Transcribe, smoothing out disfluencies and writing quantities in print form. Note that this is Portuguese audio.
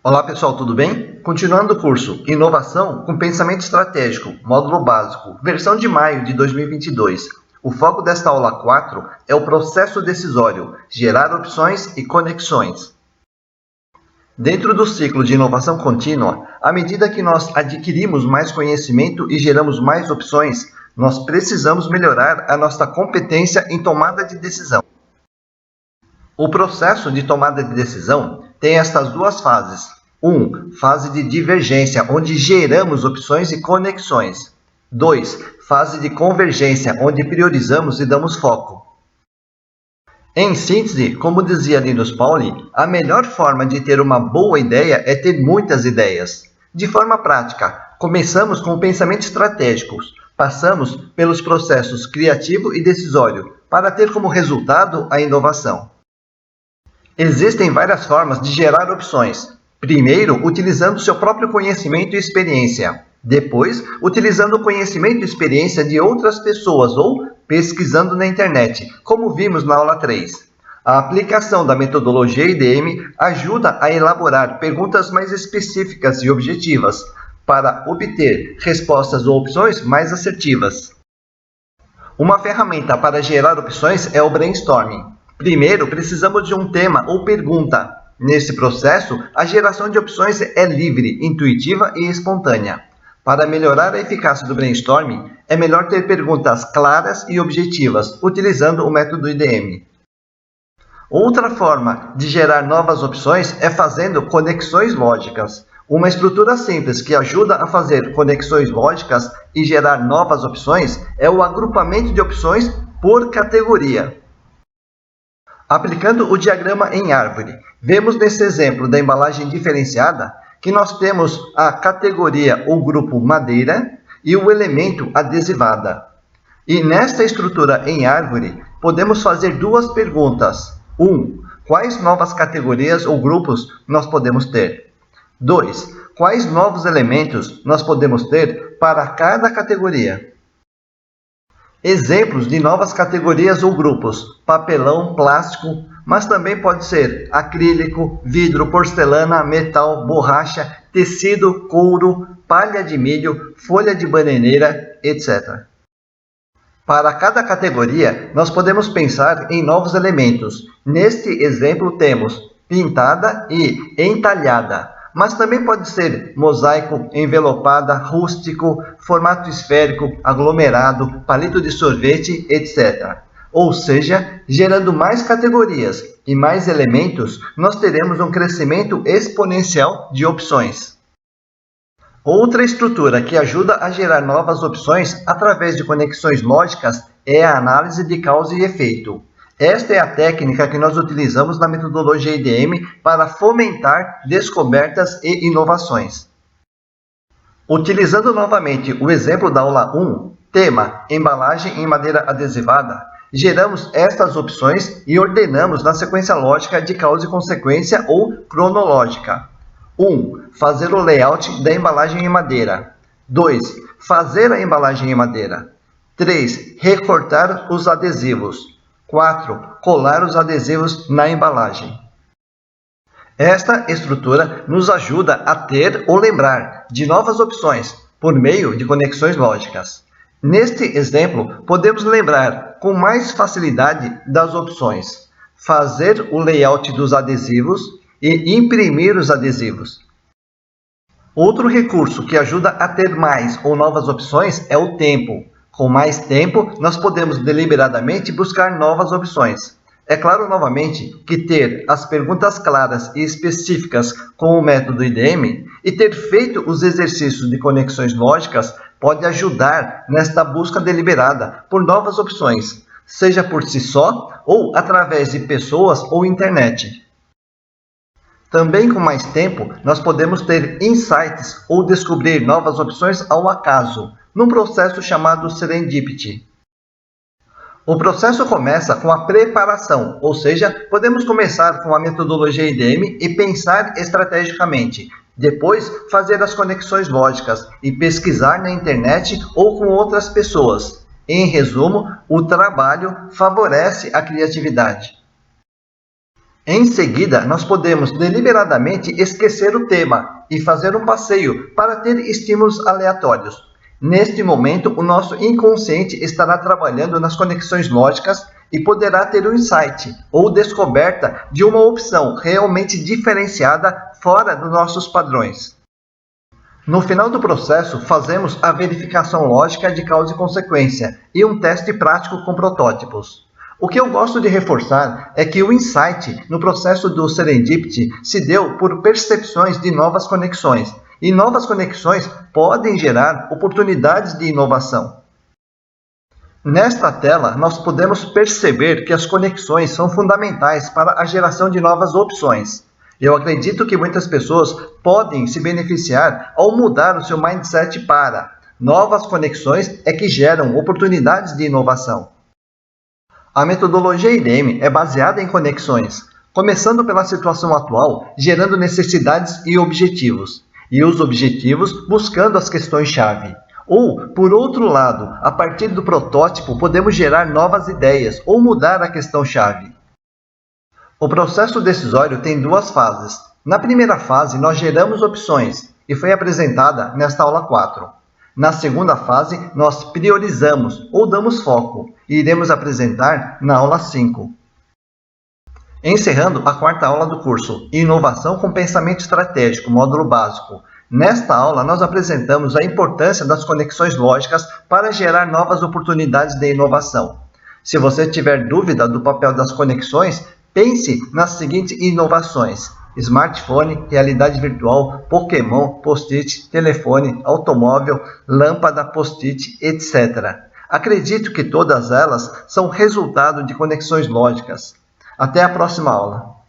Olá pessoal, tudo bem? Continuando o curso Inovação com Pensamento Estratégico, módulo básico, versão de maio de 2022. O foco desta aula 4 é o processo decisório, gerar opções e conexões. Dentro do ciclo de inovação contínua, à medida que nós adquirimos mais conhecimento e geramos mais opções, nós precisamos melhorar a nossa competência em tomada de decisão. O processo de tomada de decisão tem estas duas fases. 1. Fase de divergência, onde geramos opções e conexões. 2. Fase de convergência, onde priorizamos e damos foco. Em síntese, como dizia Linus Pauling, a melhor forma de ter uma boa ideia é ter muitas ideias. De forma prática, começamos com o pensamento estratégico, passamos pelos processos criativo e decisório, para ter como resultado a inovação. Existem várias formas de gerar opções. Primeiro, utilizando seu próprio conhecimento e experiência. Depois, utilizando o conhecimento e experiência de outras pessoas ou pesquisando na internet, como vimos na aula 3. A aplicação da metodologia IDM ajuda a elaborar perguntas mais específicas e objetivas, para obter respostas ou opções mais assertivas. Uma ferramenta para gerar opções é o brainstorming. Primeiro, precisamos de um tema ou pergunta. Nesse processo, a geração de opções é livre, intuitiva e espontânea. Para melhorar a eficácia do brainstorming, é melhor ter perguntas claras e objetivas, utilizando o método IDM. Outra forma de gerar novas opções é fazendo conexões lógicas. Uma estrutura simples que ajuda a fazer conexões lógicas e gerar novas opções é o agrupamento de opções por categoria. Aplicando o diagrama em árvore, vemos nesse exemplo da embalagem diferenciada que nós temos a categoria ou grupo madeira e o elemento adesivada. E nesta estrutura em árvore, podemos fazer duas perguntas. 1. Quais novas categorias ou grupos nós podemos ter? 2. Quais novos elementos nós podemos ter para cada categoria? Exemplos de novas categorias ou grupos: papelão, plástico, mas também pode ser acrílico, vidro, porcelana, metal, borracha, tecido, couro, palha de milho, folha de bananeira, etc. Para cada categoria, nós podemos pensar em novos elementos. Neste exemplo temos pintada e entalhada, mas também pode ser mosaico, envelopada, rústico, formato esférico, aglomerado, palito de sorvete, etc. Ou seja, gerando mais categorias e mais elementos, nós teremos um crescimento exponencial de opções. Outra estrutura que ajuda a gerar novas opções através de conexões lógicas é a análise de causa e efeito. Esta é a técnica que nós utilizamos na metodologia IDM para fomentar descobertas e inovações. Utilizando novamente o exemplo da aula 1, tema embalagem em madeira adesivada, geramos estas opções e ordenamos na sequência lógica de causa e consequência ou cronológica. 1. Fazer o layout da embalagem em madeira. 2. Fazer a embalagem em madeira. 3. Recortar os adesivos. 4. Colar os adesivos na embalagem. Esta estrutura nos ajuda a ter ou lembrar de novas opções por meio de conexões lógicas. Neste exemplo, podemos lembrar com mais facilidade das opções: fazer o layout dos adesivos e imprimir os adesivos. Outro recurso que ajuda a ter mais ou novas opções é o tempo. Com mais tempo, nós podemos deliberadamente buscar novas opções. É claro, novamente, que ter as perguntas claras e específicas com o método IDM e ter feito os exercícios de conexões lógicas pode ajudar nesta busca deliberada por novas opções, seja por si só ou através de pessoas ou internet. Também com mais tempo, nós podemos ter insights ou descobrir novas opções ao acaso, num processo chamado serendipity. O processo começa com a preparação, ou seja, podemos começar com a metodologia IDM e pensar estrategicamente. Depois, fazer as conexões lógicas e pesquisar na internet ou com outras pessoas. Em resumo, o trabalho favorece a criatividade. Em seguida, nós podemos deliberadamente esquecer o tema e fazer um passeio para ter estímulos aleatórios. Neste momento, o nosso inconsciente estará trabalhando nas conexões lógicas e poderá ter um insight ou descoberta de uma opção realmente diferenciada fora dos nossos padrões. No final do processo, fazemos a verificação lógica de causa e consequência e um teste prático com protótipos. O que eu gosto de reforçar é que o insight no processo do Serendipity se deu por percepções de novas conexões, e novas conexões podem gerar oportunidades de inovação. Nesta tela, nós podemos perceber que as conexões são fundamentais para a geração de novas opções. Eu acredito que muitas pessoas podem se beneficiar ao mudar o seu mindset para novas conexões é que geram oportunidades de inovação. A metodologia IDM é baseada em conexões, começando pela situação atual, gerando necessidades e objetivos, e os objetivos buscando as questões-chave. Ou, por outro lado, a partir do protótipo, podemos gerar novas ideias ou mudar a questão-chave. O processo decisório tem duas fases. Na primeira fase, nós geramos opções, e foi apresentada nesta aula 4. Na segunda fase, nós priorizamos ou damos foco, e iremos apresentar na aula 5. Encerrando a quarta aula do curso Inovação com Pensamento Estratégico, módulo básico. Nesta aula, nós apresentamos a importância das conexões lógicas para gerar novas oportunidades de inovação. Se você tiver dúvida do papel das conexões, pense nas seguintes inovações: smartphone, realidade virtual, Pokémon, post-it, telefone, automóvel, lâmpada, post-it, etc. Acredito que todas elas são resultado de conexões lógicas. Até a próxima aula.